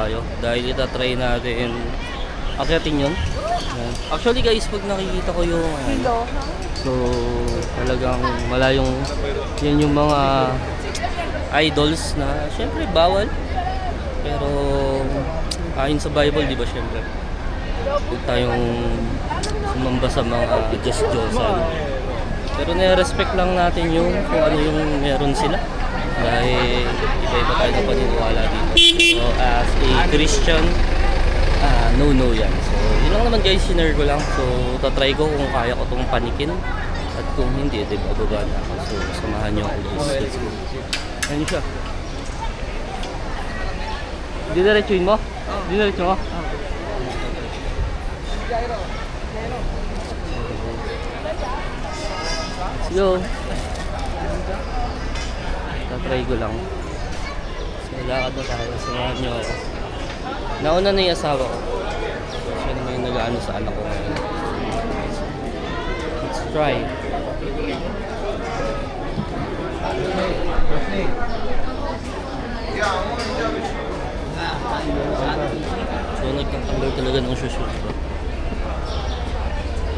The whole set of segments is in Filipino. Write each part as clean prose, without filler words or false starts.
tayo dahil itatry natin akyatin yun. Ayan. Actually guys, pag nakikita ko yung so talagang malayong yan yung mga idols na syempre bawal, pero ayon sa Bible, di ba, syempre huwag tayong sumamba sa mga Diyos-Diyosan, pero nire-respect lang natin yung kung ano yung meron sila dahil iba-iba tayo ng paniniwala dito. So as a Christian, no yan. So yun lang naman guys, sinare ko lang. So tatry ko kung kaya ko itong panikin, at kung hindi, di bababa na ako. So samahan nyo ako guys. Let's go. Ayun siya. Didiretsuin mo? Didiretso mo? Let's go. Tatry ko lang. So lakad na tayo. Samahan nyo ako. Nauna na yung asawa ko. So siya naman yung nag-ano sa anak ko ngayon. Let's try. So nagtatanggal talaga ng shoes ko.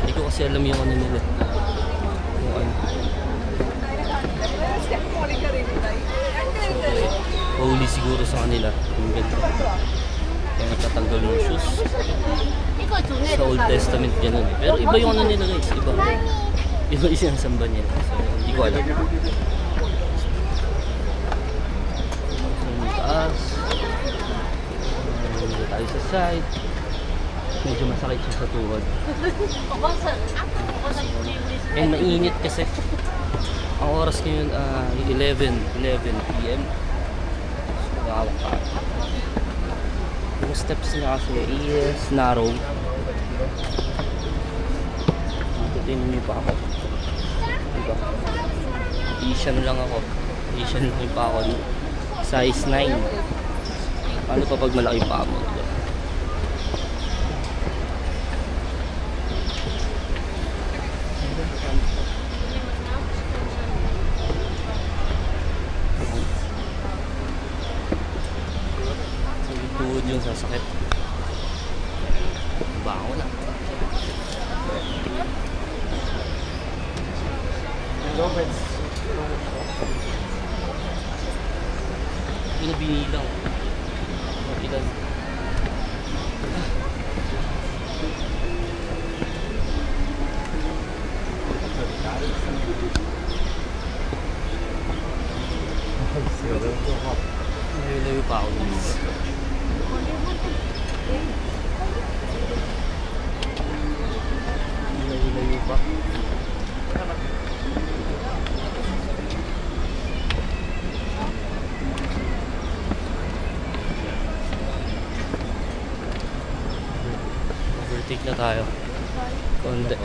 Hindi ko kasi alam yung ano nila. Yung ano. So holy siguro sa kanila. Yung ganda. Kaya nagtatanggal ng shoes. Sa Old Testament ganun. Pero iba yung ano nila guys. Iba yung sinasamba nila. So hindi ko alam. Taas. Tayo sa side. Medyo masakit siya sa tuhod. And mainit kasi. Ang oras ngayon 11 PM. So nakawak pa. Yung steps niya kasi is narrow. Titinin niyo pa ako. Diba? Asian lang ako. Asian lang pa ako. Size 9. Ano pa pag malaki pa mo? Tuhod yung sasakit. Bango na. Pinabinilang. Ilan? Layo-layo pa ako. Layo-layo pa. Overtake na tayo. Konde.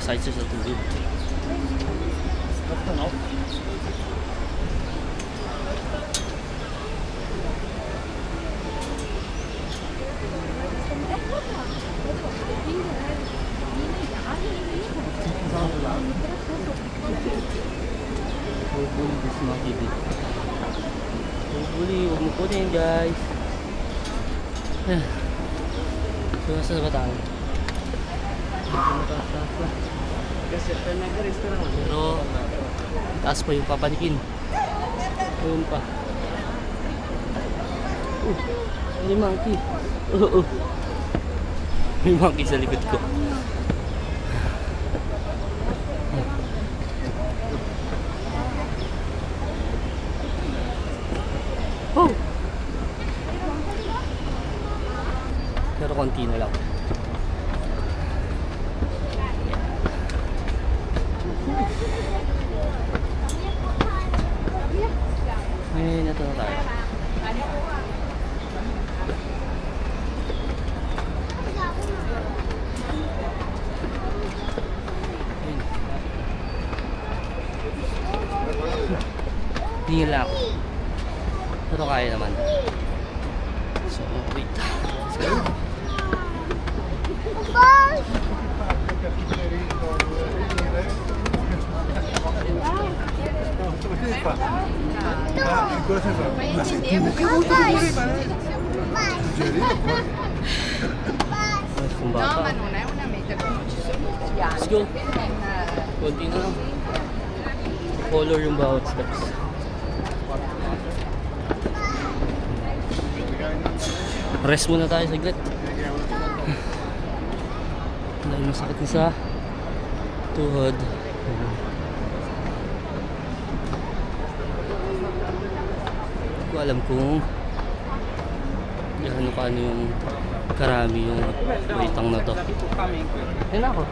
Side sa tubig. Hopefully this monkey bit. Hopefully, huwag mo kunin guys. So, nasa na ba tayo? Pero, taas pa yung papanikin. Ayun pa. May monkey. May monkey sa likod ko. Pero konti na lang. Ngayon, ito na tayo. Tingin lang ako. Pero kaya naman. So, wait. Let's go. Mas kung bata. Let's go. Konti na lang. Color yung bawat steps. Rest muna tayo saglit. Dahil masakit na sa tuhod. Hindi ko alam kung gaano kaano yung karami yung waitang na to. Yan ako.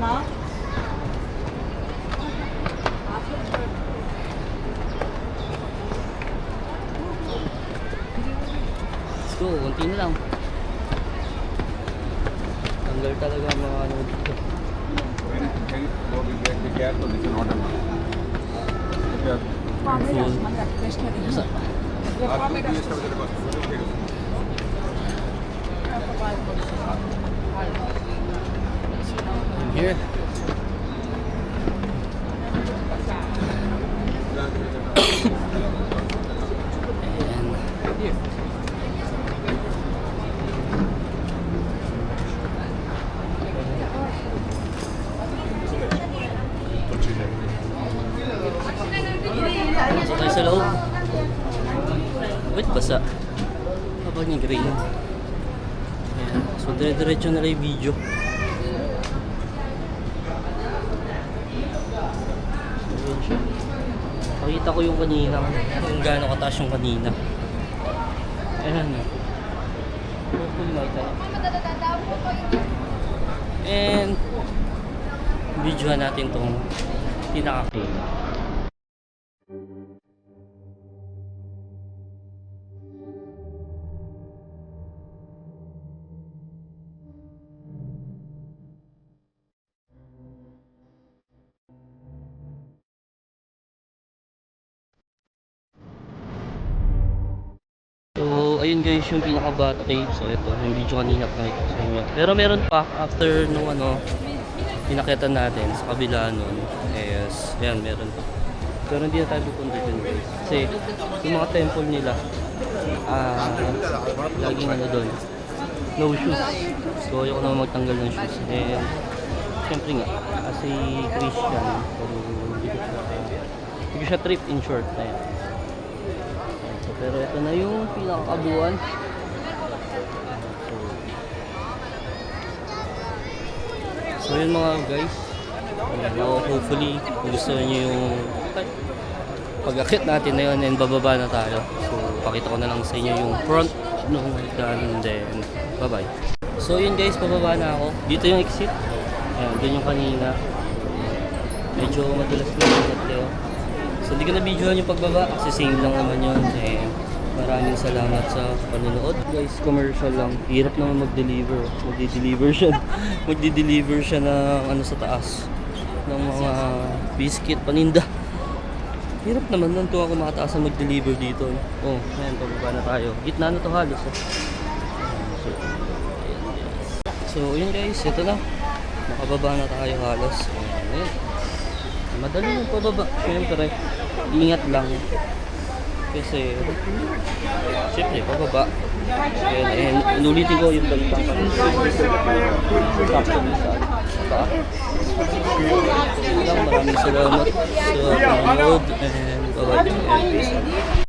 Ma? Let's go, konti na lang. Tanggal talaga ang mga ano dito. I'm here. Pasok tayo sa loob. Wait, basa. Habang yung green. Ayan. So, dire-diretso na lang yung video. So, yun siya. Pakita ko yung kanina. Kung gaano kataas yung kanina. Ayan. Hopefully makita na. And videohan natin tong pinaka-cave. So, ayun guys yung pinaka-bata cave. So, ito yung video kanina pakita sa inyo. Pero meron pa after nung ano, pinakitan natin sa kabila nun. Yes, ayan, meron pa. Pero hindi na tayo pupunta dun guys. Kasi yung mga temple nila, laging ano dun, no shoes. So, ayoko naman magtanggal ng shoes. And, syempre nga, as a Christian, hindi ko siya trip in short. Ayan. Pero ito na yung pinakakabuuan. So yun mga guys. Hopefully gusto niyo yung pag-akit natin na yun and bababa na tayo. So pakita ko na lang sa inyo yung front nung and then bye bye. So yun guys, pababa na ako. Dito yung exit. Ayan, dun yung kanina. Medyo madulas na yung tayo. So hindi ko na videohan yung pagbaba kasi same lang naman yun. And maraming salamat sa panonood. Guys, commercial lang. Hirap naman mag-deliver. Magdi-deliver siya ng ano sa taas. Ng mga biscuit, paninda. Hirap naman nun kung ako makataas na mag-deliver dito. Oh, ayan, pababa na tayo. Gitna na to halos. So yun guys, ito na. Makababa na tayo halos. Ayan. Madali yung pababa. Siyempre, ingat lang. Kasi, siyempre, pababa. And inulitin ko yung balita. Maraming salamat sa panonood. And bye-bye.